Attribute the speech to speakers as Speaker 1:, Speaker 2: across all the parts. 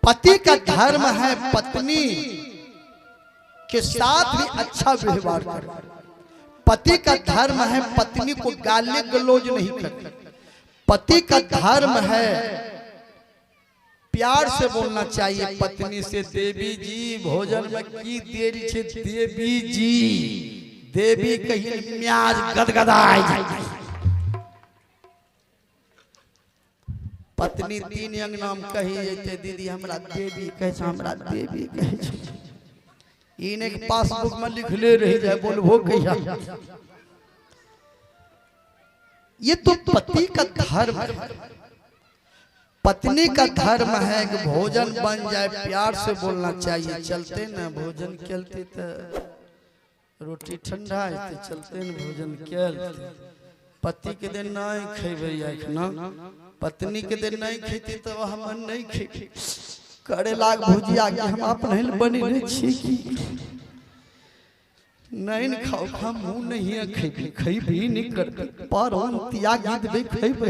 Speaker 1: पति का धर्म है पत्नी के साथ भी अच्छा व्यवहार करे। पति का धर्म है पत्नी को गाली गलौज नहीं करे। पति का धर्म है प्यार से बोलना चाहिए पत्नी से। देवी जी भोजन में की देरी छे देवी जी, देवी कहीं म्याज गदगदाई जाए। पत्नी तीन अंगना में कही जैते दीदी हमरा देवी कहे छ, हमरा देवी कहे छ। इने के पासबुक में लिखले रह जाए बोलबो कहिया। ये तो पति का धर्म है। पत्नी का धर्म है कि भोजन बन जाए प्यार से बोलना चाहिए। चलते ना भोजन केलते तो रोटी ठंडा है चलते न भोजन केलते। पति के दिन नहीं खेबे ना, पत्नी के दिन नहीं खेती तो हम नहीं खेबे। करे लाग भुजिया के हम अपने बनी नहीं छी नहीं खाओ खा मुंह नहीं खेबे, खेबे नहीं करते पर हम त्याग देबे खेबे।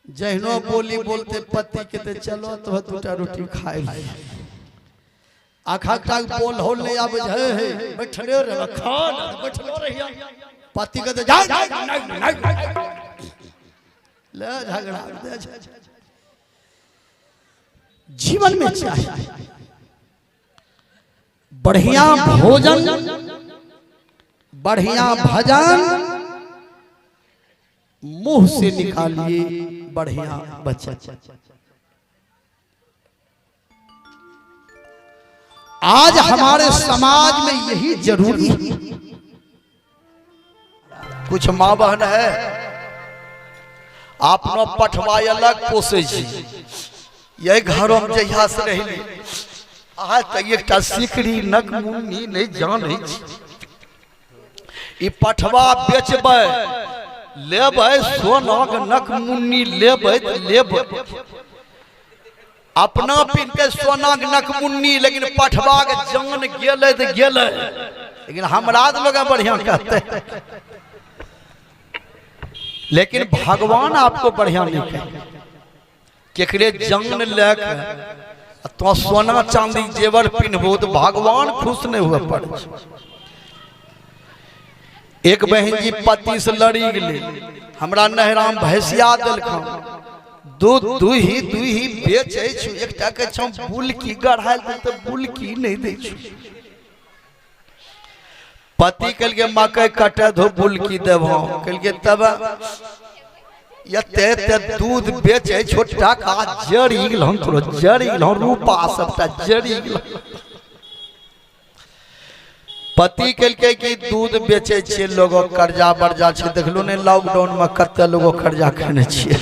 Speaker 1: जहनो बोली बोलते पति के ते चलो तो दूटा रोटी खाए ले। आखा तक बोल हो ले अब है बैठले रे खा बैठलो रहिया। पति के ते जा ले झगड़ा दे। जीवन में चाहिए बढ़िया भोजन, बढ़िया भजन, मुंह से निकालिए बढ़िया बच्चा। आज हमारे समाज में यही जरूरी है। कुछ माँ बहन है आपनो पठवाई अलग पोसे छी, यही घरों में जहिया से रही आज तक एक सिकड़ी नक मुन्नी नहीं जाने। ई पठवा बेचबे लेबै सोनाग नक मुन्नी लेबै तो लेबै अपना पिन के सोनाग नक मुन्नी, लेकिन पठवा के जान गेले तो गेले। लेकिन हमरा लोग बढ़िया कहते, लेकिन भगवान आपको बढ़िया नहीं कहे। केकरे जान लेके तो सोना चांदी जेवर पिन्हबो तो भगवान खुश नहीं हुआ पड़े। एक बहन जी पति से लड़ी गई, हमरा नहराम भैंसिया दिलखा दूध दुही बेचे छु। एकटा के छौ बुलकी गढ़ाल तो बुलकी नहीं दे छु। पति कल के मकई कटे धो बुलकी देबो कल के तब ये दूध बेचे छोटा का जड़ी गेलहन थोड़ा जड़ी गेलहन रूपा सबटा जड़ी गेलहन। पति कल के कि दूध बेचे छे लोग कर्जा बर्जा छे। देखलो ने लॉकडाउन में कते लोग कर्जा करने छे।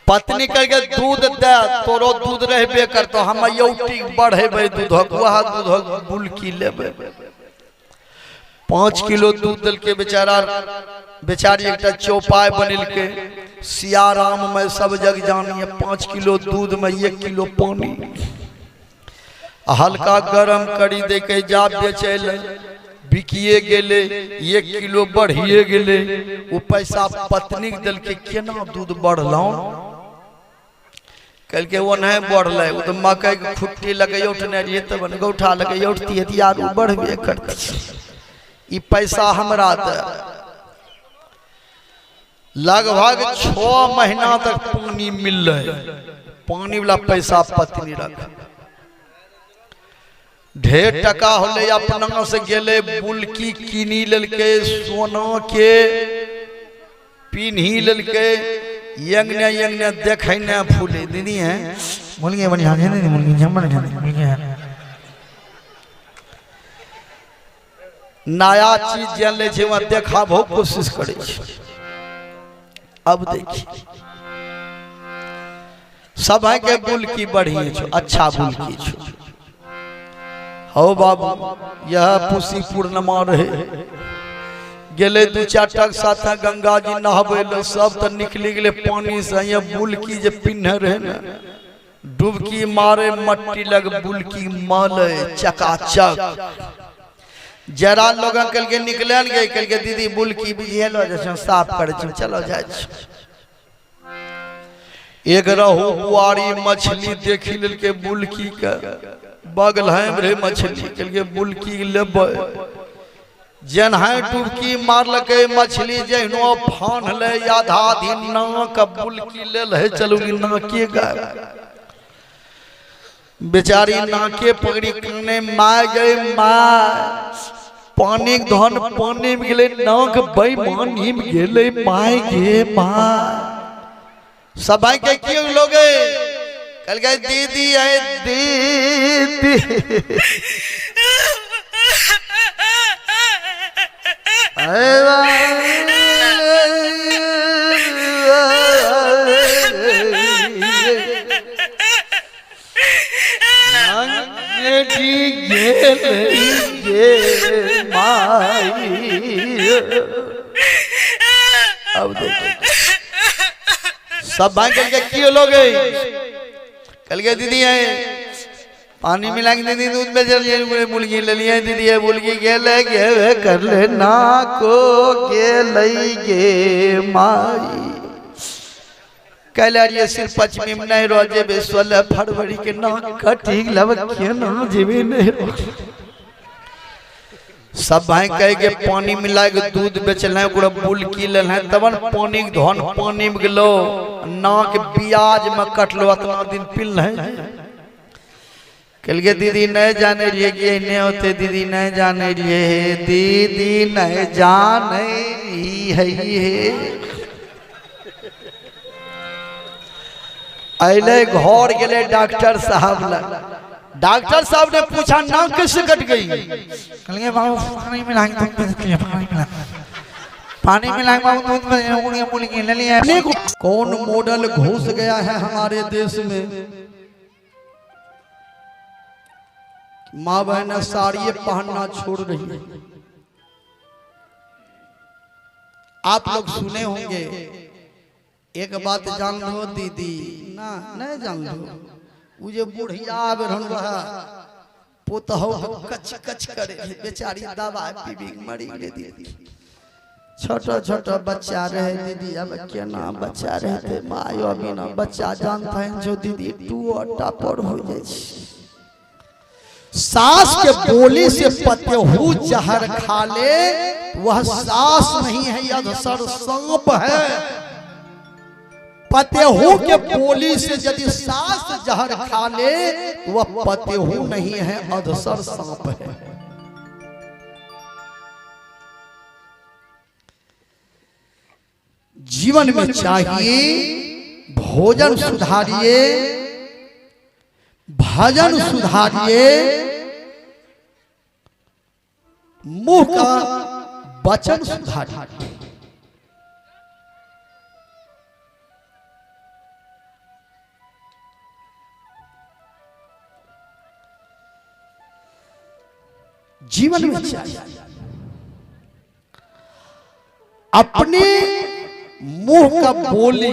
Speaker 1: पत्नी कल के दूध दे तोरो दूध रहबे करतो हम यौटी बढ़ेबे दूध वह दूध बुलकी लेबे। 5 किलो दूध दल के बेचारी एक चौपाई बनिल के सियाराम में सब जग जानिए। 5 किलो दूध में 1 किलो पानी हल्का गरम करी दे के जा बेचल बिकिए गेले 1 किलो बढ़िए गेले। वो पैसा पत्नी दल के केना दूध बढ़लौ कल के वो नहीं बढ़ल। वो तो मकई के खुट्टी लगे उठने रहिए तब गौठा लगे उठती है यार वो बढ़बे करती। ई पैसा हमरा दे लगभग 6 महीना तक पानी मिल रहे। पानी वाला पैसा पत्नी रख ढेर टका होले अपना से गेले बुलकी किनी ललके सोना के पिन्ही ललके यंगने यंगने देखने फूले दीदी है मुर्गी बढ़िया है नहीं मुर्गी जमन है नया चीज जान ले छे वहां देखाबो कोशिश करे छे। अब देखिए सब है के बुलकी बढ़िए छो अच्छा बुलकी छो। हो बाबू यह पुसी पूर्णिमा रहे गेले 2-4 टक साथ गंगा जी नहाबे ले सब तो निकली गेले पानी से। ये बुलकी जे पिन्हे रहे ना डुबकी मारे मट्टी लग बुलकी माले चकाचक। जरा लोग कल के निकलन गए कल के दीदी बुलकी बिझेलो जैसे साफ करे चलो जाए। एक रहू बुआरी मछली देखी लेल के बुलकी के बगल है रे मछली के बुलकी लेबै जेनहे डुबकी मारलकै मछली जहनो फान ले आधा दिन नाक बुलकी लेल है चलू नाके गाय बेचारी नाके पकड़ी कने माय गए माय पानी धन पानी में गेले नाक बेईमानी में गेले माय गे माय सब भाई के क्यों लोगे कल गए दीदी है दीदी अब सब भाई कल के क्यों लोग कल के दीदी है पानी मिलाएंगे दीदी दूध में चल मुर्गी ले लिया दीदी है मुर्गी गे कर ले ना को गे माई कल ये सिर्फ पश्चिमी में नहीं रोजे बे 16 फरवरी के ना कटी लब के ना जीवी नहीं सब भाई कह के पानी मिला के दूध बेचल है ओकरा बुलकी लेल है तबन पानी धन पानी में गेलो नाक ब्याज में कटलो इतना दिन पिल है कल के दीदी नहीं जाने लिए कि नहीं होते दीदी नहीं जाने लिए दीदी नहीं जाने है अले घर गेले डॉक्टर साहब डॉक्टर साहब ने पूछा नाक कैसे कट गई कहिए बाबू पानी मिलाएंगे पानी मिलाएंगे दूध में मुर्गी ले लिया कौन मॉडल घुस गया है हमारे देश में माँ बहन साड़ी पहनना छोड़ रही है आप लोग सुने होंगे एक बात जान लो दीदी ना नहीं जान लो वो जो बुढ़िया रहा पोतहो कच कच करे बेचारी दवा पीबी मरी गई दीदी छोटा छोटा बच्चा रहे दीदी अब क्या ना बच्चा रहते मायो अभी ना बच्चा जानता है जो दीदी टू टापर हो जाए सास के बोली से पतेहू जहर खा ले वह सास नहीं है अधसर सांप है पतेहू के बोली से यदि सास जहर खा ले वह पतेहू नहीं है अधसर सांप है जीवन में चाहिए भोजन सुधारिए भजन सुधारिए मुंह का वचन सुधारिए जीवन में चाहिए अपने मुंह का बोली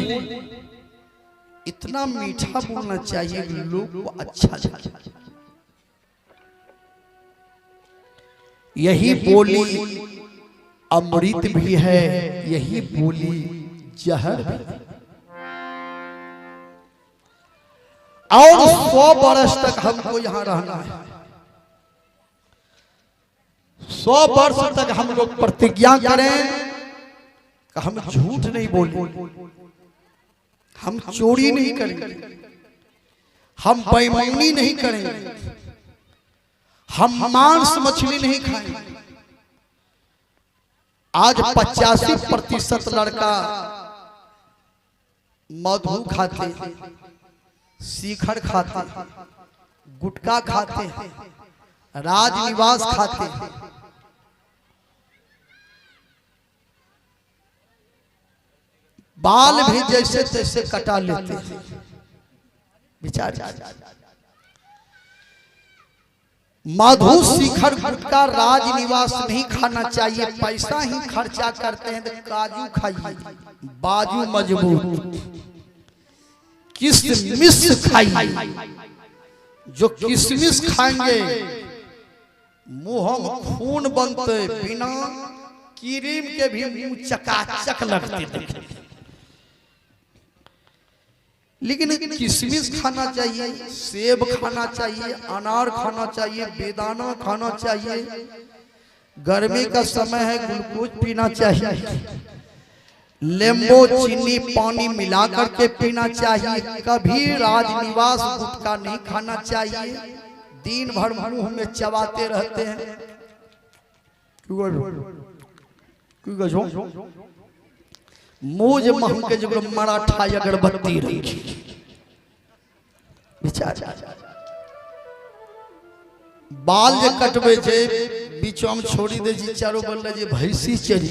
Speaker 1: इतना मीठा बोलना चाहिए कि लोग को अच्छा लगे यही बोली अमृत भी है यही बोली जहर भी और 100 वर्ष तक हमको यहां रहना है 100 वर्ष तक हम लोग प्रतिज्ञा करें कि हम झूठ नहीं बोलेंगे हम चोरी नहीं करेंगे हम बेईमानी नहीं करेंगे हम मांस मछली नहीं खाएंगे आज 85% लड़का मधु खाते शिखर खाते गुटखा खाते राजनिवास खाते बाल भी जैसे तैसे कटा लेते हैं बेचारे मधु शिखर गुटखा राजनिवास नहीं खाना चाहिए पैसा ही खर्चा करते हैं तो काजू खाइए बाजू मजबूत किशमिश खाइए जो किशमिश खाएंगे मुंह में खून बनते बिना क्रीम के भी मुंह चकाचक लगते लेकिन किशमिश खाना चाहिए, सेब खाना चाहिए, अनार खाना चाहिए, बेदाना खाना चाहिए। गर्मी का समय है, ग्लूकोज पीना चाहिए, नींबू चीनी पानी मिला करके पीना चाहिए। कभी राजनिवास गुटखा नहीं खाना चाहिए। दिन भर मुंह में चबाते रहते हैं। मोज महम के जो मराठा अगरबत्ती रखी बेचारा बाल जे कटबे छे बीच में छोड़ी दे जी, चारों बल्ले जे भैंसी चली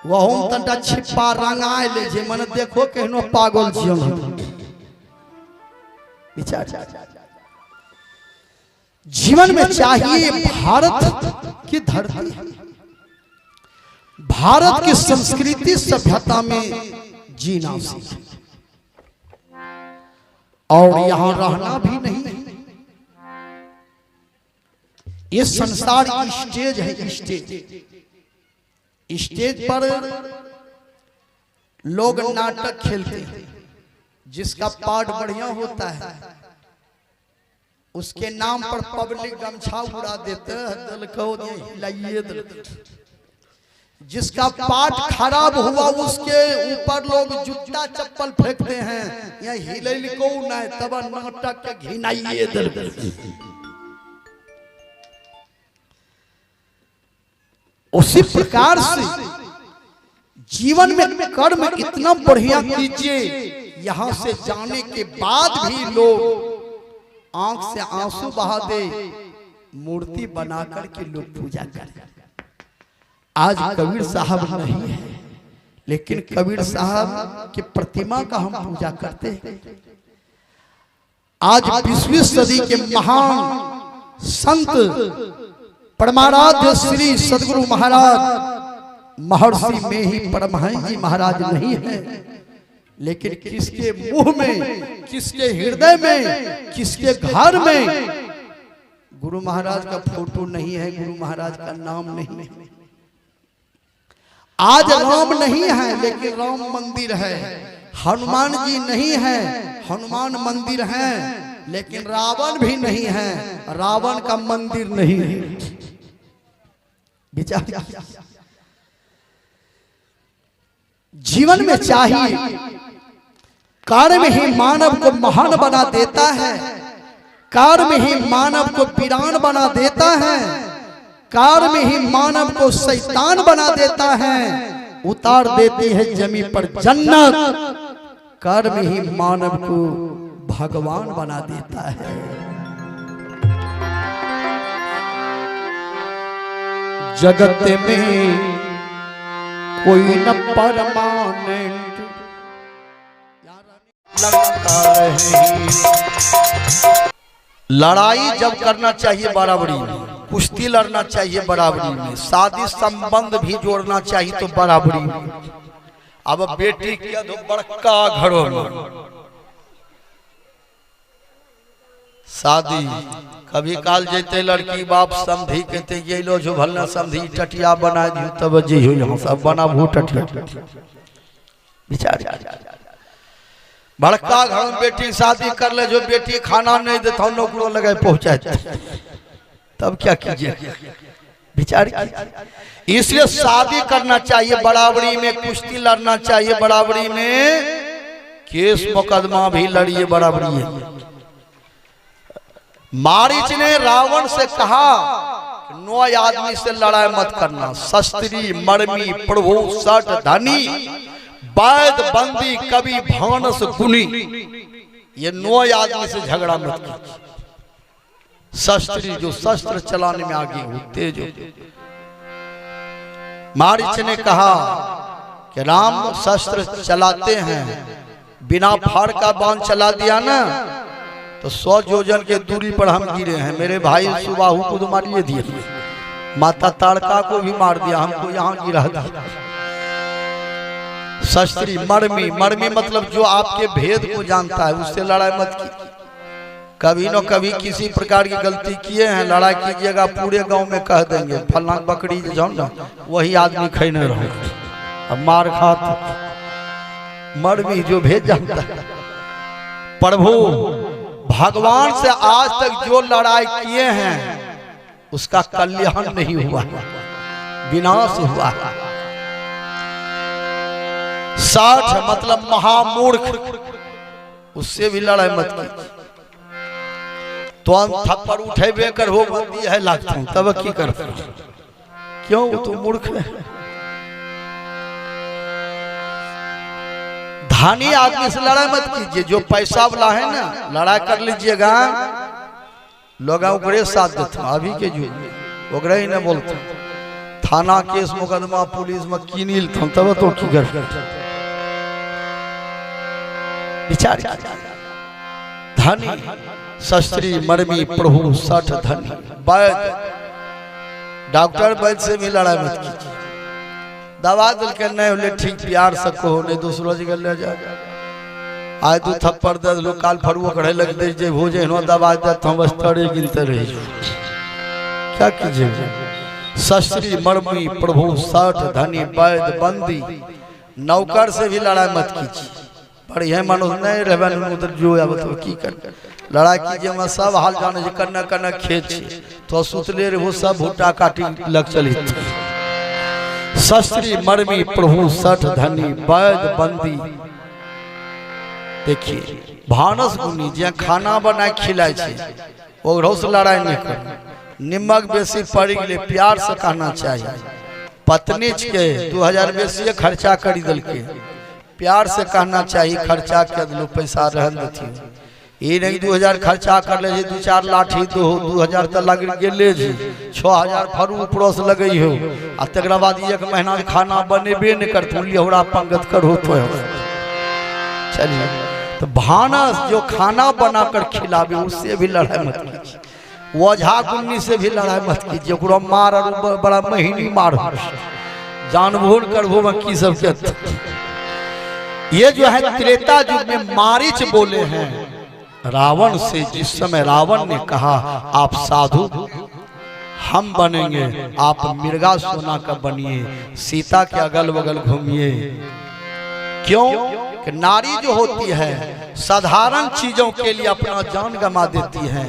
Speaker 1: वहू तंटा छिपा रंगाए ले जे मन देखो केहनो पागल छियो बेचारा। जीवन में चाहिए भारत की धरती, भारत की संस्कृति सभ्यता में जीना सीखे और यहां रहना भी नहीं। ये संसार स्टेज है, स्टेज स्टेज पर लोग नाटक खेलते हैं। जिसका पार्ट बढ़िया होता है उसके नाम पर पब्लिक गमछा उड़ा देते हैं। जिसका पार्ट खराब हुआ उसके ऊपर लोग जूता चप्पल फेंकते हैं। यहाँ हिलैल को नहीं तब नाटक के घिनाइए दल। उसी प्रकार से जीवन में कर्म इतना बढ़िया कीजिए, यहां से जाने के बाद भी लोग आंख से आंसू बहा दे, मूर्ति बना करके लोग पूजा करें। आज कबीर साहब नहीं है, लेकिन कबीर साहब की प्रतिमा का हम पूजा करते हैं। आज 20वीं सदी के महान संत परमाराध्य श्री सदगुरु महाराज महर्षि में ही परमहंस जी महाराज नहीं है, लेकिन किसके मुंह में, किसके हृदय में, किसके घर में गुरु महाराज का फोटो नहीं है, गुरु महाराज का नाम नहीं है। आज राम नहीं है लेकिन राम मंदिर है, हनुमान जी नहीं है, हनुमान मंदिर है, लेकिन रावण भी नहीं है, रावण का मंदिर नहीं है। विचार जीवन में चाहिए, कर्म ही मानव को महान बना देता है, कर्म ही मानव को वीरान बना देता है, कर्म ही मानव को शैतान बना देता है, उतार देती है जमीन पर जन्नत। कर्म ही मानव को भगवान बना देता है। जगत में कोई न परमानेंट लगता है। लड़ाई जब करना चाहिए बराबरी में, कुश्ती लड़ना चाहिए बराबरी में, शादी संबंध भी जोड़ना चाहिए तो बराबरी में। अब बेटी के दो बड़का घरों में शादी, कभी काल जेते लड़की बाप समझी कहते ये लो जो भलना समझी टटिया बना दी तब जी हो यहाँ सब बना भू टटिया बिचार। बड़का घर में बेटी शादी कर ले, जो बेटी खाना नहीं देता नौकरों लगे पहुंचाए, तब क्या कीजिए बिचारी। इसलिए शादी करना चाहिए बराबरी में, कुश्ती लड़ना चाहिए बराबरी में, केस मुकदमा भी लड़िए बराबरी है। मारीच ने रावण से कहा 9 आदमी से लड़ाई मत करना, शस्त्री मर्मी प्रभु सट धनी वैद बंदी कवि भानस गुनी, ये 9 आदमी से झगड़ा मत कीजिए। शस्त्री जो शस्त्र चलाने में आगे हो, तेज हो। मारीच ने कहा कि राम शस्त्र चलाते हैं, बिना फाड़ का बाण चला दिया ना तो 100 योजन के दूरी पर हम गिरे हैं। मेरे भाई सुबाहु को तो मारिए दिए, माता ताड़का को भी मार दिया, हमको यहाँ गिरा दिया। शस्त्री मर्मी, मर्मी मतलब जो आपके भेद को जानता है, उससे लड़ाई मत की। कभी न कभी किसी प्रकार की गलती किए हैं, लड़ाई कीजिएगा, पूरे गांव में कह देंगे फलां बकरी जाओ ना, वही आदमी खैने रहो। अब मार खात मरवी जो भेज जानता है। प्रभु भगवान से आज तक जो लड़ाई किए हैं उसका कल्याण नहीं हुआ, विनाश हुआ। 60 मतलब महामूर्ख, उससे भी लड़ाई मत की। तो हम थप्पड़ उठेबे कर हो बंदी है लागता हूं तब की कर, क्यों तो मूर्ख है। धानी आदमी से लड़ाई मत कीजिए, जो पैसा वाला है ना लड़ाई कर लीजिएगा, लोग ओकरे साथ देते। अभी के युग ओकरे ही ना बोलते, थाना केस मुकदमा पुलिस में की नीलता तब तो की कर विचार। धनी शस्त्री मरमी प्रभु 60 धनी। वैद्य डॉक्टर वैद्य से भी लड़ाई मत कीजिए, दवा दिल के नहीं बोले ठीक प्यार से कहो, नहीं दूसरों जगह ले जा। आज तू थप्पड़ दे लो काल फरुआ कढ़े लग दे जे हो जे नो दवा दे तो बस तड़े गिनते रह क्या कीजिए। शस्त्री मरमी प्रभु 60 धनी वैद्य बंदी। नौकर से भी लड़ाई मत कीजिए, बढ़िया मनुष्य नहीं रहे उधर जो अब तो की कर लड़ाई कीजिए। मैं सब हाल जाने जे कन्ना कन्ना खेत तो सुतले रे वो सब भुट्टा काटी लग चली। शस्त्री मरमी प्रभु 60 धनी वैद्य बंदी। देखिए भानस गुनी जे खाना बना खिलाए छे ओकरो से लड़ाई नहीं कर। निमक बेसी पड़ गए प्यार से कहना चाहिए। पत्नी के 2000 बेसी खर्चा कर दल के प्यार से कहना चाहिए, खर्चा कर दिलो पैसा रहन देती। ये नहीं 2000 खर्चा कर ले 2-4 लाठी तो 2000 तक लग गेले जी 6000 फरू पड़ोस लगे हो आ तकरा बाद 1 महीना खाना बनेबे नहीं करते लिहरा पंगत करो तो चलिए। तो भानस जो खाना बनाकर खिलावे उससे भी लड़ाई मत कीजिए। वझा गुन्नी से भी लड़ाई मत कीजिए, ओकरो मार और बड़ा महीनी मार हो जानबूझ करबो में की सब के। ये जो है त्रेता युग में मारीच बोले हैं रावण से, जिस समय रावण ने कहा आप साधु हम बनेंगे, आप मिर्गा सोना का बनिए, सीता के अगल बगल घूमिए। क्यों कि नारी जो होती है साधारण चीजों के लिए अपना जान गंवा देती है।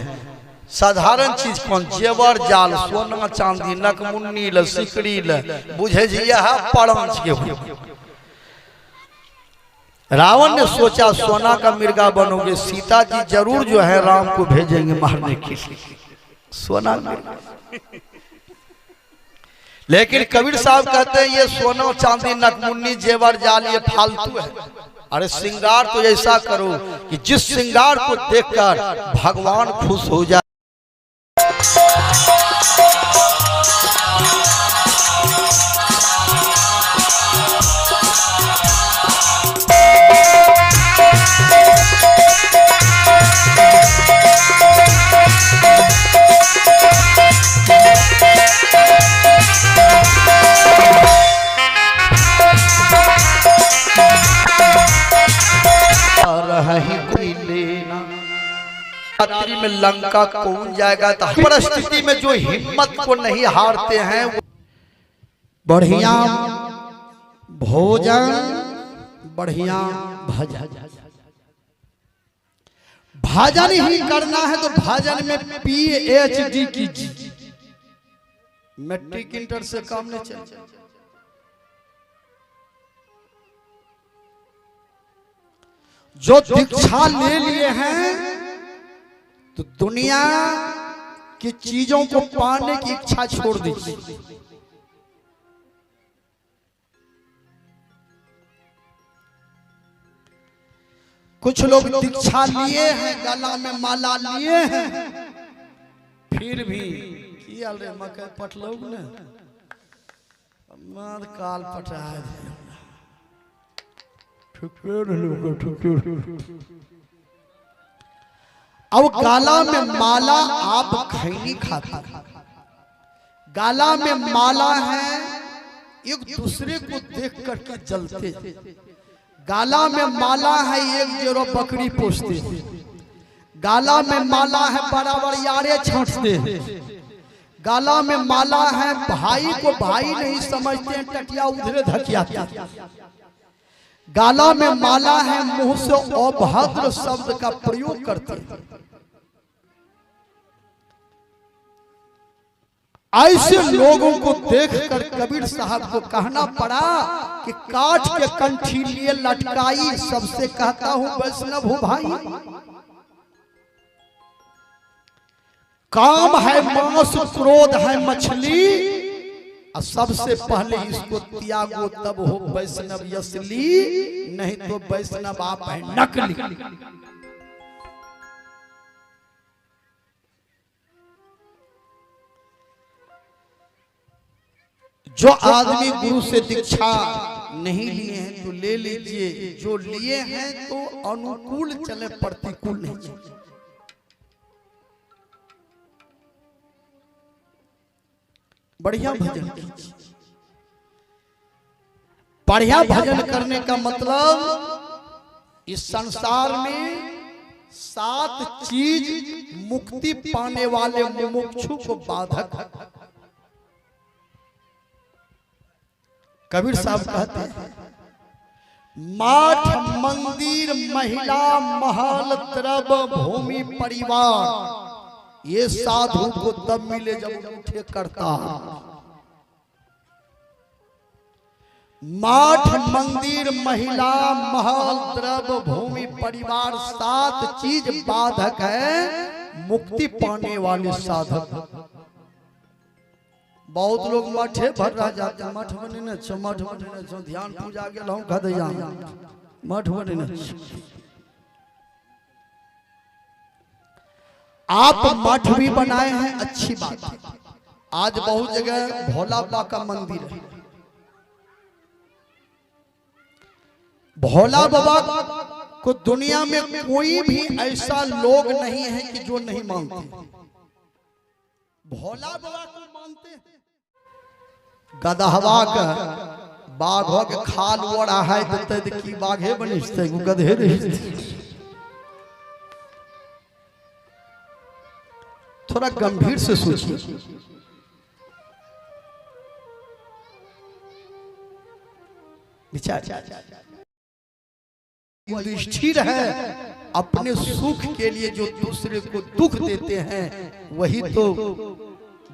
Speaker 1: साधारण चीज कौन, जेवर जाल सोना चांदी नकमुन्नी ल सिकड़ी ल बुझे पड़ंच के। रावण ने सोचा सोना का मिर्गा बनोगे, सीता जी जरूर जो है राम को भेजेंगे मारने के लिए सोना मिर्गा। लेकिन कबीर साहब कहते हैं ये सोना चांदी नकमुन्नी जेवर जाल ये फालतू है। अरे श्रृंगार तो ऐसा करो कि जिस श्रृंगार को देखकर भगवान खुश हो जाए। रात्रि में लंका कौन जाएगा। तो परिस्थिति में जो हिम्मत को नहीं हारते हैं वो बढ़िया भोजन बढ़िया भजन, भजन ही करना है तो भजन में PhD कीजिए, मैट्रिक इंटर से काम नहीं चल। जो दीक्षा ले लिए हैं तो दुनिया की चीजों को पाने की इच्छा छोड़ दीजिए। कुछ लोग दीक्षा लिए हैं, गला में माला लिए हैं, फिर भी किया रे मकई पटलोग ने मार काल पटा दिया। अब गाला में माला आप खैनी खाता, गाला में माला है एक दूसरे को देख करके जलते, गाला में माला है एक जोरो बकरी पोसते, गाला में माला है बराबर यारे छांटते हैं, गाला में माला है भाई को भाई नहीं समझते हैं, टटिया उधरे धकियाते, गाला में माला है, मुंह से अभद्र शब्द का प्रयोग करते हैं। ऐसे लोगों को देखकर कबीर साहब को कहना पड़ा कि काठ के कंठी लिए लटकाई, सबसे कहता हूं वैष्णव हो भाई। काम है मांस, क्रोध है मछली, और सबसे पहले इसको त्यागो तब हो वैष्णव असली, नहीं तो वैष्णव आप है नकली। जो आदमी गुरु से दीक्षा नहीं लिए हैं तो ले लीजिए, जो लिए हैं तो अनुकूल चले, प्रतिकूल नहीं चले। बढ़िया भजन कीजिए। बढ़िया भजन करने का मतलब इस संसार में 7 चीज मुक्ति पाने वाले मुमुक्षु को बाधक है। कबीर साहब कहते हैं माठ मंदिर महिला महल द्रव भूमि परिवार, ये साधु को तब मिले जब उठे करता। माठ मंदिर महिला महल द्रव भूमि परिवार 7 चीज बाधक है मुक्ति पाने वाले साधक। बहुत लोग मठे भर रह जाते हैं, मठ बने न छो, मठ बने न छो, ध्यान पूजा गेल हूं गदैया मठ बने न छो। आप मठ भी बनाए हैं, अच्छी बात है। आज बहुत जगह भोला बाबा का मंदिर है। भोला बाबा को दुनिया में कोई भी ऐसा लोग नहीं है कि जो नहीं मानते। भोला बाबा को मानते हैं। गदहवा का बाघ के खाल ओढ़ा है तो की बाघे बनिस्ते गधे रहिस्ते। थोड़ा गंभीर से सोचिए। विचार युधिष्ठिर है, अपने सुख के लिए जो दूसरे को दुख देते हैं वही तो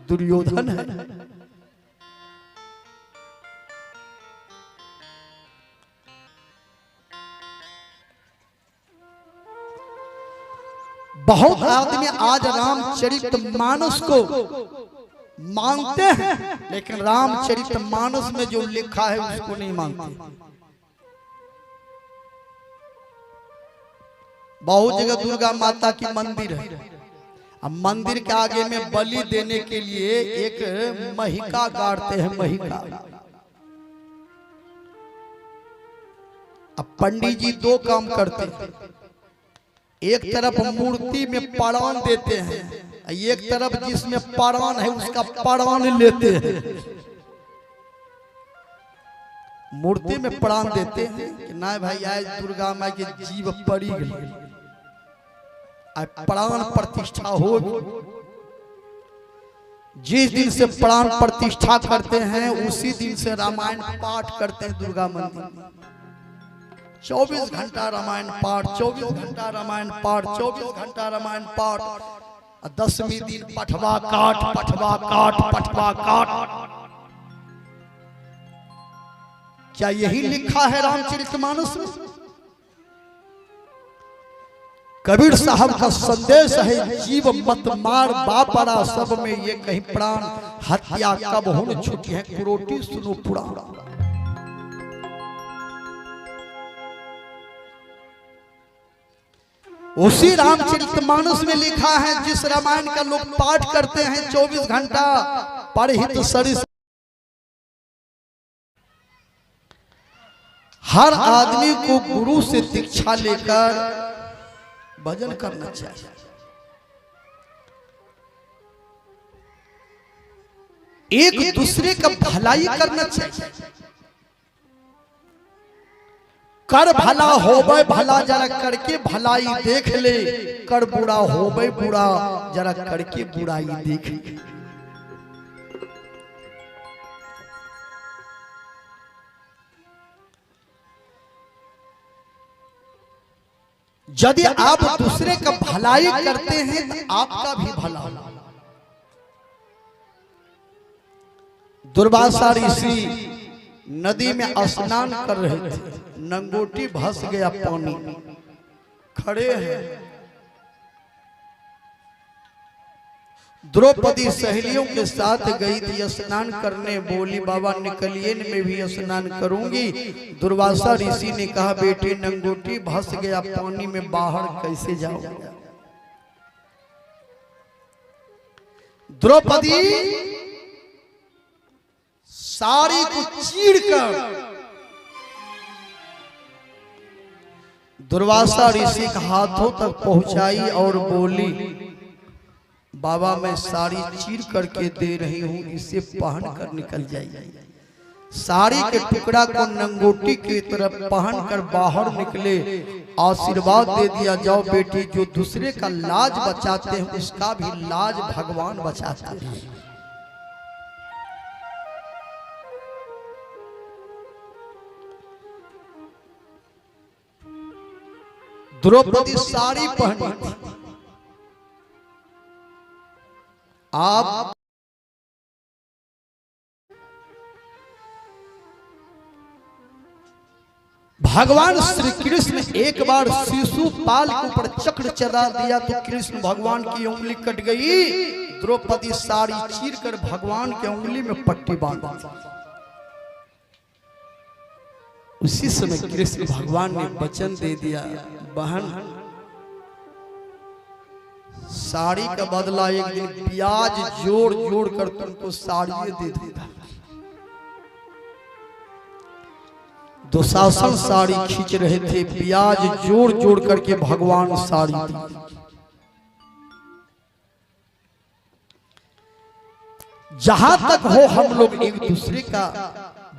Speaker 1: दुर्योधन है। बहुत आदमी आज रामचरितमानस को मानते हैं, लेकिन रामचरितमानस में जो लिखा है उसको नहीं मानते। बहुत जगह दुर्गा माता की मंदिर है, अब मंदिर के आगे में बलि देने के लिए एक महिका गाड़ते हैं। महिका, अब पंडित जी 2 काम करते हैं। एक तरफ मूर्ति में प्राण देते हैं, एक तरफ जिसमें प्राण है उसका प्राण लेते हैं। मूर्ति में प्राण देते हैं कि ना भाई आज दुर्गा माई के जीव पड़ी गई, प्राण प्रतिष्ठा हो। जिस दिन से प्राण प्रतिष्ठा करते हैं उसी दिन से रामायण पाठ करते हैं दुर्गा मंदिर में। 24 घंटा रामायण पाठ, 24 घंटा रामायण पाठ, 24 घंटा रामायण पाठ। 10वीं दिन पठवा काट, पठवा काट, पठवा काट। क्या यही लिखा है रामचरितमानस में? कबीर साहब का संदेश है जीव मत मार बापरा, सब में ये कहीं प्राण हत्या कब होने छुटी है, कुरोटी सुनो पुराण। उसी रामचरितमानस में लिखा है, जिस रामायण का लोग पाठ करते हैं 24 घंटा परहित सरिस। हर आदमी को गुरु से दीक्षा लेकर भजन करना चाहिए। एक दूसरे का भलाई करना चाहिए। कर भला होबे भला, जरा करके भलाई देख ले। कर बुरा होबे बुरा, जरा करके बुराई देख ले। यदि आप दूसरे का भलाई करते हैं तो आपका भी भला होगा। दुर्वासा ऋषि नदी में स्नान कर रहे थे, नंगोटी भस गया पानी, खड़े हैं। द्रौपदी सहेलियों के साथ गई थी स्नान करने, बोली बाबा निकलिए मैं भी स्नान करूंगी। दुर्वासा ऋषि ने कहा बेटी नंगोटी भस गया पानी में बाहर कैसे जाओगे। द्रौपदी साड़ी को चीरकर दुर्वासा ऋषि के हाथों तक पहुंचाई और बोली बाबा मैं साड़ी चीर करके दे रही हूं, इसे पहन कर निकल जाइए। साड़ी के टुकड़ा को नंगोटी की तरफ पहन कर बाहर निकले, आशीर्वाद दे दिया जाओ बेटी जो दूसरे का लाज बचाते हैं उसका भी लाज भगवान बचाते हैं। द्रौपदी साड़ी पहनी थी, आप भगवान श्री कृष्ण एक बार शिशुपाल के ऊपर चक्र चला दिया तो कृष्ण भगवान की उंगली कट गई। द्रौपदी साड़ी चीर कर भगवान के उंगली में पट्टी बांध दी। उसी समय कृष्ण भगवान ने वचन दे दिया बहन साड़ी का बदला एक दिन प्याज जोड़ जोड़ कर तुमको साड़ी दे देता। दुशासन साड़ी खींच रहे थे, प्याज जोड़ जोड़ करके भगवान साड़ी दी। जहां तक हो हम लोग एक दूसरे का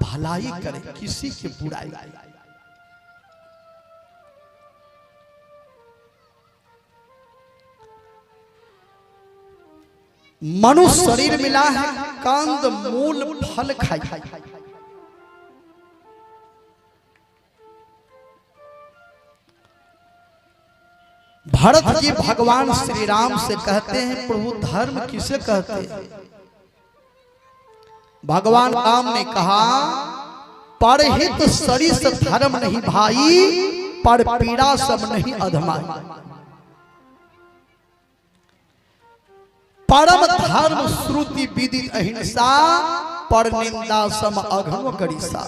Speaker 1: भलाई करें, किसी की बुराई। मनुष्य शरीर मिला है कंद मूल फल खाई। भरत जी भगवान श्री राम से कहते हैं प्रभु धर्म किसे कहते हैं। भगवान राम ने कहा परहित सरिस धर्म नहीं भाई, पर पीड़ा सब नहीं अधमाई। परम धर्म श्रुति विदित अहिंसा, पर निंदा सम अघम करिसा।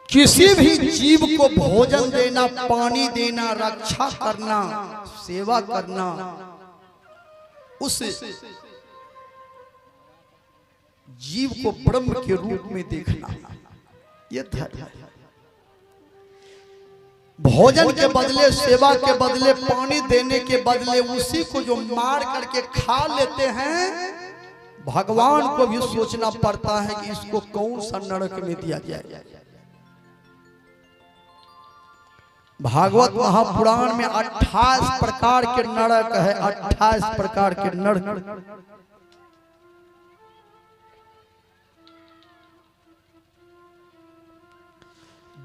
Speaker 1: किसी भी जीव को भोजन देना, पानी देना, रक्षा करना, सेवा करना, उस जीव को ब्रह्म के रूप में देखना, यह धर्म है। भोजन के बदले, सेवा के बदले, पानी देने के बदले उसी को जो मार करके खा लेते हैं, भगवान को भी सोचना पड़ता है कि इसको कौन सा नरक में दिया जाए। भागवत महापुराण में 28 प्रकार के नरक है, 28 प्रकार के नरक।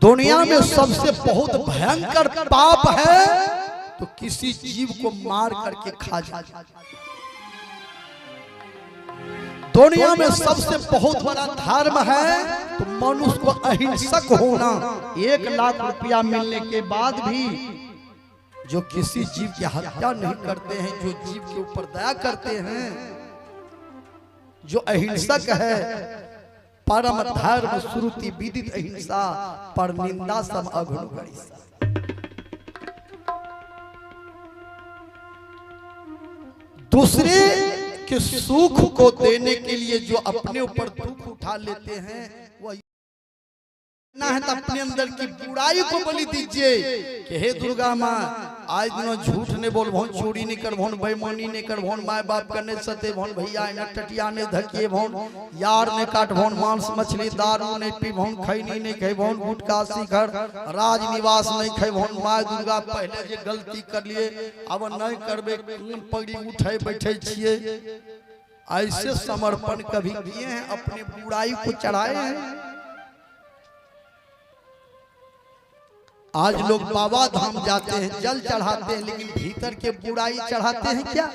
Speaker 1: दुनिया में सबसे बहुत भयंकर पाप है तो किसी जीव को मार करके खा जाए। दुनिया में सबसे बहुत बड़ा धर्म है तो मनुष्य को अहिंसक होना। 1 लाख रुपया मिलने के बाद भी जो किसी जीव की हत्या नहीं करते हैं, जो जीव के ऊपर दया करते हैं, जो अहिंसक है, परम धर्म श्रुति विदित अहिंसा, पर निंदा सम अघम करिसा। दूसरे के सुख को देने के लिए जो अपने ऊपर दुख उठा लेते हैं, वह ना है तो अपने अंदर की बुराई को बलि दीजिए कि हे दुर्गा माँ आज दिनों झूठ ने बोल भौन, चोरी नहीं कर भौन, बेईमानी नहीं कर भौन, माय बाप करने सते भौन, भैया ने टटिया ने धकिए भौन, यार ने काट भौन, मांस मछली दारू नहीं पी भौन, खैनी नहीं खाई भौन, गुटखा शिखर राज निवास नहीं खाई भौन। माय दुर्गा पहले जे गलती कर लिए अब नहीं करबे, पगड़ी उठे बैठे छिए ऐसे समर्पण कभी किए हैं, अपने बुराई को चढ़ाए हैं। आज लोग बाबा धाम जाते हैं, जल चढ़ाते हैं, लेकिन भीतर के बुराई चढ़ाते हैं क्या?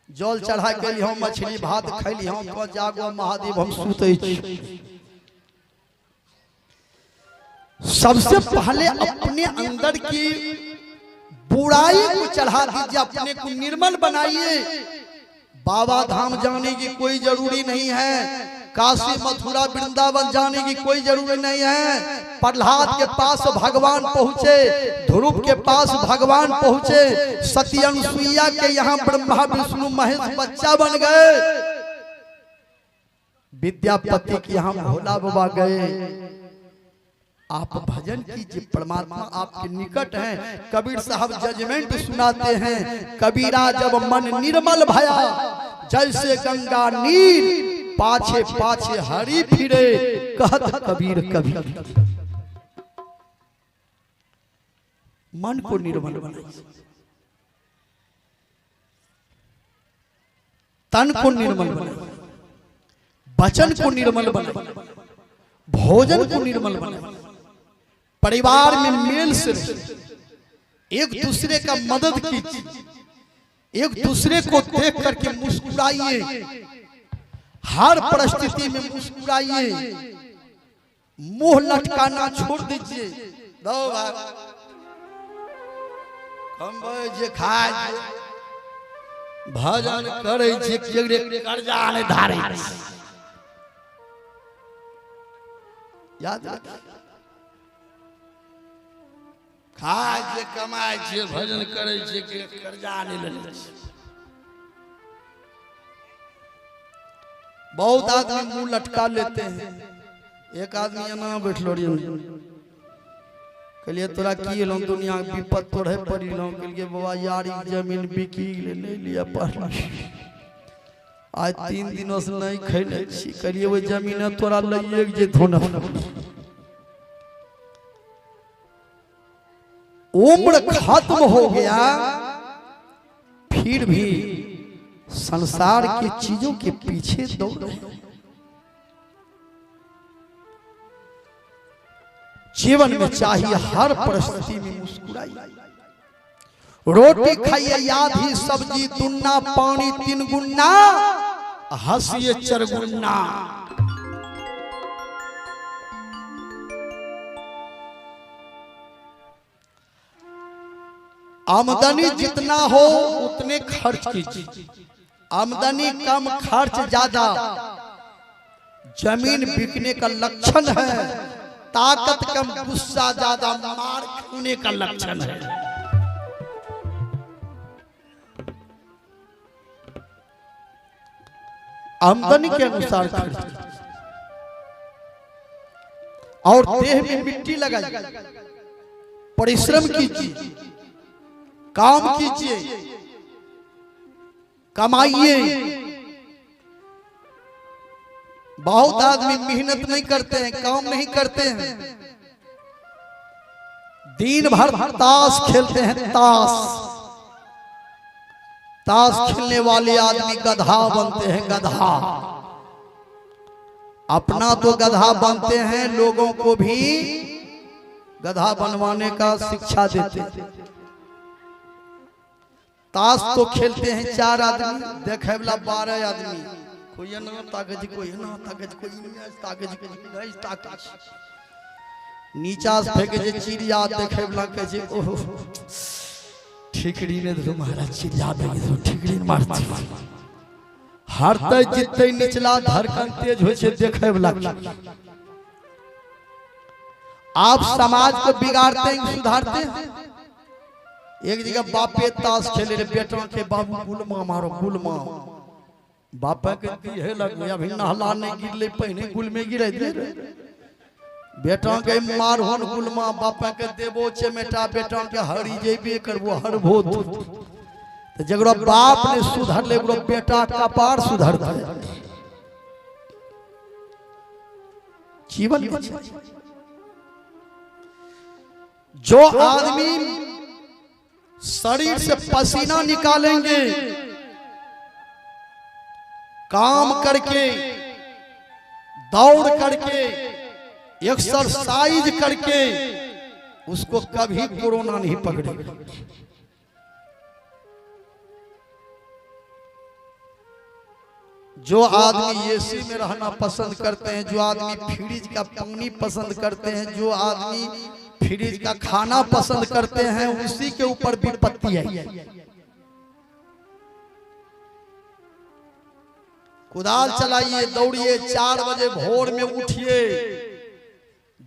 Speaker 1: जल चढ़ा के लिए हम मछली भात खैली हम तो जागो महादेव हम सुते छी। सबसे पहले अपने अंदर की बुराई को चढ़ा दीजिए, अपने को निर्मल बनाइए। बाबा धाम जाने की कोई जरूरी नहीं है, काशी मथुरा वृंदावन जाने की कोई जरूरी नहीं है। प्रहलाद के पास भगवान पहुंचे, ध्रुव के पास भगवान पहुंचे, सती अनुसुईया के यहाँ ब्रह्मा विष्णु महेश बच्चा बन गए, विद्यापति के यहाँ भोला बाबा गए। आप भजन कीजिए, परमात्मा आपके निकट हैं। कबीर साहब जजमेंट सुनाते हैं, कबीरा जब मन निर्मल भया, जैसे गंगा नीर, पाछे पाछे हरि फिरे, कहत कबीर कबीर। मन को निर्मल बनाइए, तन को निर्मल बनाइए, वचन को निर्मल बनाइए, भोजन को निर्मल बनाइए, परिवार में मेल से एक दूसरे का मदद कीजिए, एक दूसरे को देख करके मुस्कुराइए, हर परिस्थिति में मुस्कुराइए, मुंह लटकाना छोड़ दीजिए। दो जे खाए भजन करे छे केगरे कर्जा ने धारे, याद रख, खाए जे कमाए छे भजन करे छे के कर्जा ने ले छे। बहुत आदमी मुंह लटका लेते हैं। एक आदमी ना बैठलो रही, कहलिए तोरा की लो दुनिया विपद तोड़े पड़ी लो, कहलिए बाबा यारी जमीन बिकी ले लिया पर आज 3 दिनों से नहीं खैले छी, कहलिए वो जमीन तोरा लइए जे धोना। उम्र खत्म हो गया, फिर भी संसार की चीजों के पीछे दौड़ रहे। जीवन में चाहिए हर परिस्थिति में मुस्कुराइए, रोटी खाइए आधी सब्जी दुन्ना, पानी 3 गुना, हंसिए 4 गुना। आमदनी जितना हो उतने खर्च कीजिए, आमदनी कम खर्च ज्यादा जमीन बिकने का लक्षण है, ताकत कम गुस्सा ज्यादा मार खाने का लक्षण है। आमदनी के अनुसार खर्च और देह में मिट्टी लगाइए, परिश्रम कीजिए, काम कीजिए, कमाइए। बहुत आदमी मेहनत नहीं करते हैं, काम नहीं करते हैं, दिन भर ताश खेलते हैं। ताश खेलने वाले आदमी गधा बनते हैं, गधा। अपना तो गधा बनते हैं, लोगों को भी गधा बनवाने का शिक्षा देते हैं। ताश तो खेलते हैं 4 आदमी, देखे वाला 12 आदमी, कोई ना ताकत, कोई ना ताकत, कोई नहीं ताकत, नीचा से फेंके जे चिड़िया, देखे वाला कहे जे ओहो ठिकड़ी ने तुम्हारा चिड़िया देंगे तो ठिकड़ी मारती, हारते जीतते निचला धड़कन तेज हो छे देखे वाला। आप समाज को बिगाड़ते हैं, सुधारते हैं। एक जगह बापे ताश खेले रे, बेटा के बाबू गुलमा मारो गुलमा, बापा के दिहे लग अभी नहला नहीं गिरले, पहने गुल में गिरे दे, बेटा के मार होन गुलमा, बापा के देबो चमेटा, बेटा के हरी जेबे करबो हर भूत। तो जगरो बाप ने सुधर ले, बेटा कपार सुधर दे। जीवन में जो आदमी शरीर से पसीना निकालेंगे, काम करके, दौड़ करके, एक्सरसाइज करके उसको कभी कोरोना नहीं पकड़ेगा। जो आदमी एसी में रहना पसंद करते हैं, जो आदमी फ्रिज का पानी पसंद करते हैं, जो आदमी फ्रिज का खाना पसंद करते हैं, उसी के ऊपर विपत्ति है। कुदाल चलाइए, दौड़िए, 4 बजे भोर में उठिए,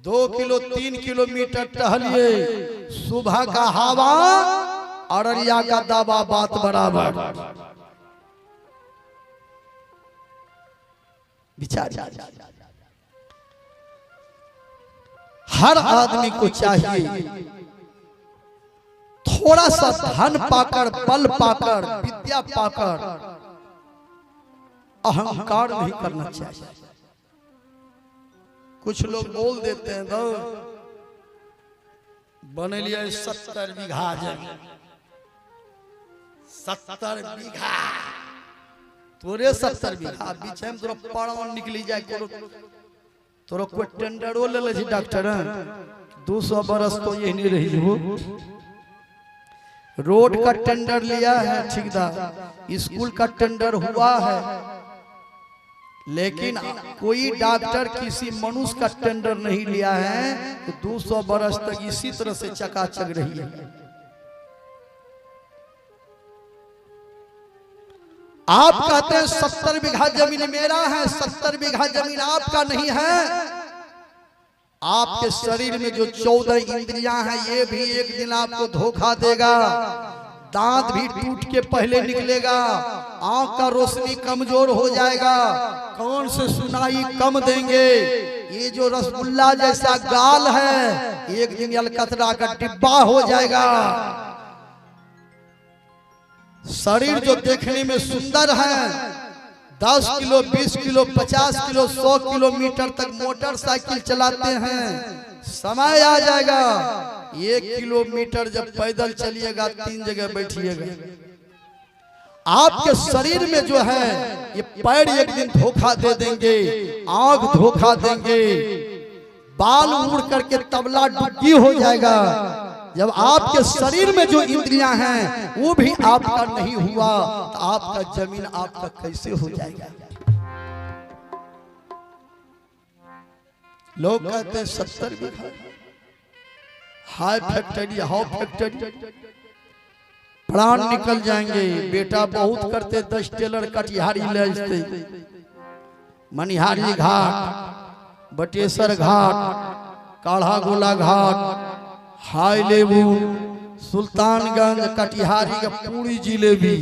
Speaker 1: 2 किलो 3 किलोमीटर टहलिए, सुबह का हवा अररिया का दावा बात बराबर। विचार हर आदमी को चाहिए थोड़ा सा धन पाकर, बल पाकर, विद्या पाकर अहंकार नहीं करना चाहिए। कुछ लोग बोल देते हैं तो बने लिया 70 बीघा जमीन, 70 बीघा, तोरे 70 बीघा बीच में तोरा पड़वा निकली जाए, तोरा कोई टेंडरो ले ले डॉक्टर 200 बरस तो यही नहीं रही हो। रोड का टेंडर लिया है ठेकेदार, स्कूल का टेंडर हुआ है, लेकिन कोई डॉक्टर किसी मनुष्य का टेंडर नहीं लिया है, तो 200 बरस तक इसी तरह से चकाचक रही है। आप कहते हैं 70 बीघा जमीन मेरा है, 70 बीघा जमीन आपका नहीं है। आपके शरीर में जो 14 इंद्रियां हैं, ये भी एक दिन आपको धोखा देगा। दांत भी टूट के पहले निकलेगा, आंख का रोशनी कमजोर हो जाएगा, कान से सुनाई कम देंगे। ये जो रसगुल्ला जैसा गाल है, एक दिन अलकतरा का डिब्बा हो जाएगा। शरीर जो देखने में सुंदर है, 10 किलो 20 किलो 50 किलो 100 किलोमीटर तक मोटरसाइकिल चलाते हैं, समय आ जाएगा 1 किलोमीटर जब पैदल चलिएगा 3 जगह बैठिएगा। आपके शरीर में जो है ये पैर एक दिन धोखा दे देंगे, आंख धोखा देंगे, बाल उड़ करके तबला डुग्गी हो जाएगा। जब आपके शरीर में जो इंद्रियां हैं वो भी आपका नहीं हुआ, तो आपका जमीन आपका कैसे हो जाएगा? लोग कहते हैं 70 बीघा, हाई फैक्ट्री, हाउ फैक्ट्री, प्राण निकल जाएंगे। बेटा बहुत करते 10 टेलर कटिहारी ले जाते, मनिहारी घाट, बटेश्वर घाट, काढ़ा गोला घाट, हाई लेबू, सुल्तानगंज, कटिहारी का पूरी जिलेबी,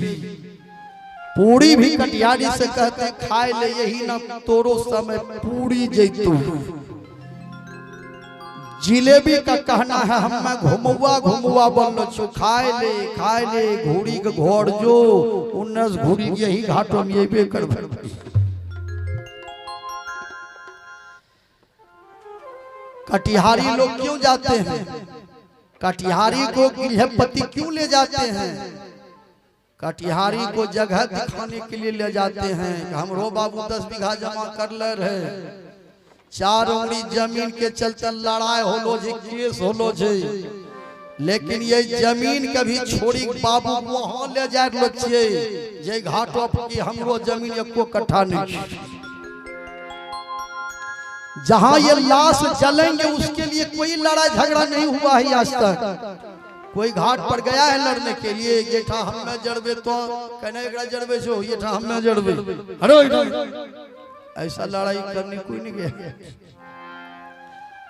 Speaker 1: पूरी भी कटिहारी से कहते हैं खाए ले, यही ना तोरो समय पूरी जैतू। जिलेबी का कहना है हम घुमुआ घुमुआ बोलो छो, खाए ले घोड़ी के घोड़ जो 19 घोड़ी यही घाटों में ये कर। कटिहारी लोग क्यों जाते हैं? कटिहारी को गिलहपति क्यों ले जाते हैं? कटिहारी को जगह दिखाने के लिए ले जाते हैं। हमरो बाबू 10 बीघा जमा कर ले रहे, 4 उंगली जमीन के चलते लड़ाई होलो जे, केस होलो जे, लेकिन ये जमीन कभी छोड़ी बाबू वहां ले जाए लोचिए जे घाटो की हमरो जमीन एको कट्ठा नहीं। जहां ये लाश जलेंगे उसके लिए कोई लड़ाई झगड़ा नहीं हुआ है आज तक। कोई घाट पर गया है लड़ने के लिए, ये ठा हम में जड़बे तो कहने एकरा जड़बे छो, ये ठा हम में जड़बे, अरे ऐसा लड़ाई करने कोई नहीं गया।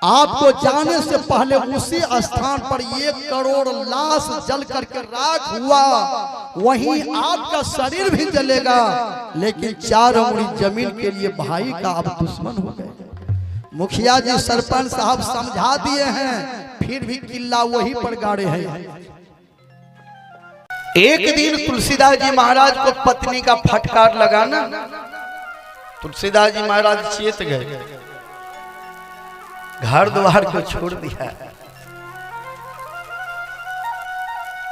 Speaker 1: आपको जाने से पहले उसी स्थान पर 1 करोड़ लाश जल करके राख हुआ, वहीं आपका शरीर भी जलेगा, लेकिन 4 उंगली जमीन के लिए भाई का आप दुश्मन हो गए। मुखिया जी सरपंच साहब समझा दिए हैं, फिर भी किला वही पर गाड़े हैं। एक दिन तुलसीदास जी महाराज को पत्नी का फटकार लगा ना, तुलसीदास जी महाराज चेत गए, घर द्वार को छोड़ दिया।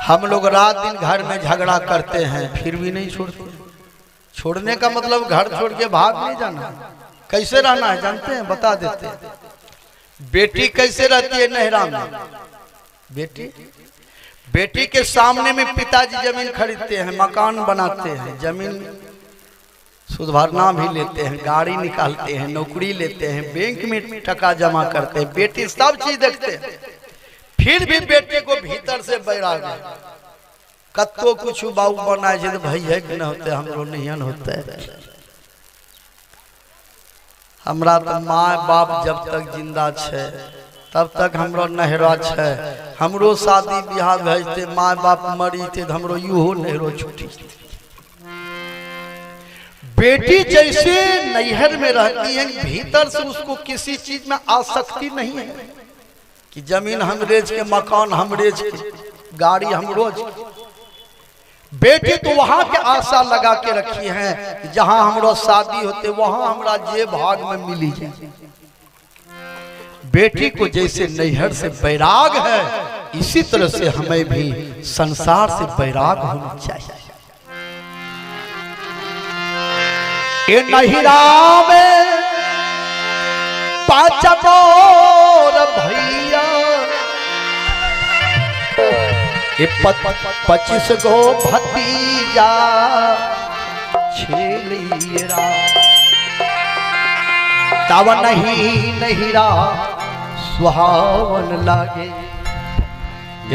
Speaker 1: हम लोग रात दिन घर में झगड़ा करते हैं, फिर भी नहीं छोड़ते, छोड़ने का मतलब घर छोड़ के भाग नहीं जाना। कैसे रहना है जानते हैं, बता देते हैं। बेटी कैसे रहती है नहरा में? बेटी के सामने में पिताजी जमीन खरीदते हैं, मकान बनाते हैं, जमीन सुधारना भी लेते हैं, गाड़ी निकालते हैं, नौकरी लेते हैं, बैंक में टका जमा करते हैं, बेटी सब चीज देखते हैं। फिर भी बेटे को भीतर से बैराग है। कत्तो कुछ बाबू बनाए तो भाई है कि न होते, हमरो नहीं होता है। हमरा तो माँ बाप जब तक जिंदा छे तब तक हमरो नहरा छे। हमरो शादी ब्याह भेजते, माँ बाप मरी थे तो हमरो यूहो नहरो छुट्टी। बेटी जैसे नैहर में रहती है, भीतर से उसको किसी चीज में आसक्ति नहीं है कि जमीन हमरेज के, मकान हमरेज के, गाड़ी हमरोज। बेटी तो वहां के आशा लगा के रखी है, जहां हमरा शादी होते वहां हमरा जे भाग में मिली जाए। बेटी को जैसे नैहर से बैराग है, इसी तरह से हमें भी संसार से बैराग होना चाहिए। ये नहिरा में 5 मोर भैया, ये 25 गो भतीजा छेलिया। तब नहीं नहिरा सुहावन लागे,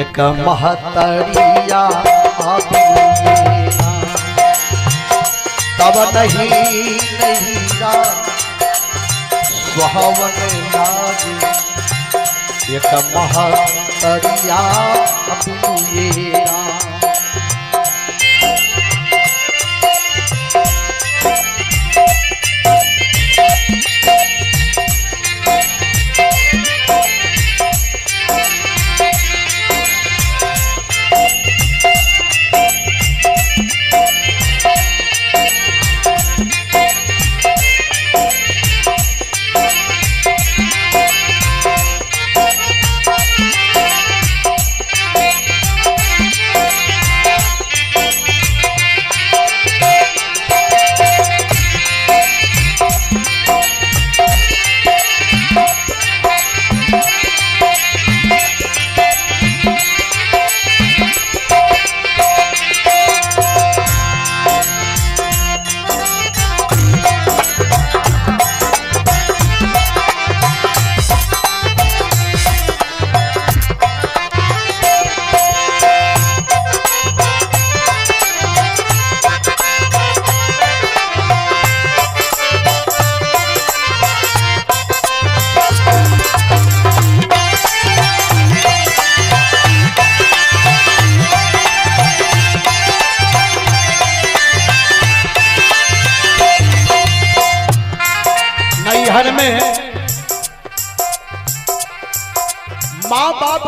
Speaker 1: एक महतरिया आबिया। तब नहीं नहिरा सुहावन लागे, एक महतरिया आबिया। नैहर में माँ बाप